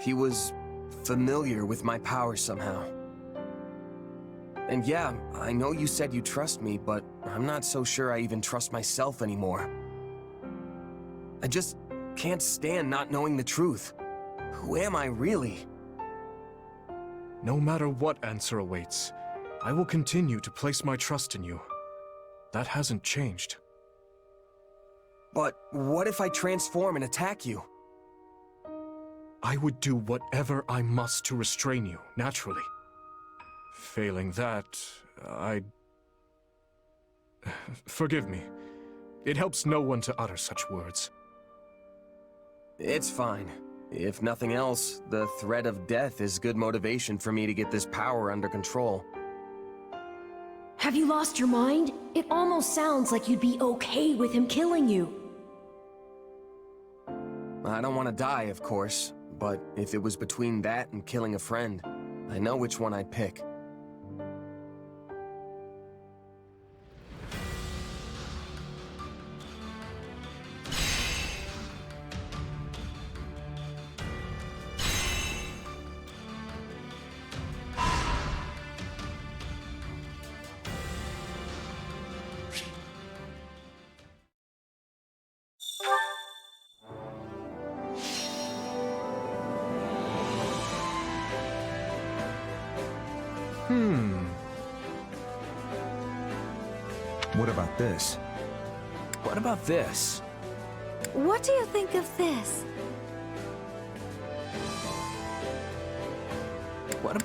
He was familiar with my powers somehow. And yeah, I know you said you trust me, but I'm not so sure I even trust myself anymore. I just can't stand not knowing the truth. Who am I really? No matter what answer awaits, I will continue to place my trust in you. That hasn't changed. But what if I transform and attack you? I would do whatever I must to restrain you, naturally. Failing that, I'd... Forgive me. It helps no one to utter such words. It's fine. If nothing else, the threat of death is good motivation for me to get this power under control. Have you lost your mind? It almost sounds like you'd be okay with him killing you. I don't want to die, of course, but if it was between that and killing a friend, I know which one I'd pick. What about this? What about this? What do you think of this?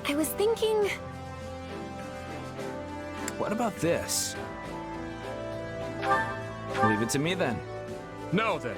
I was thinking... What about this? Leave it to me then. Now then.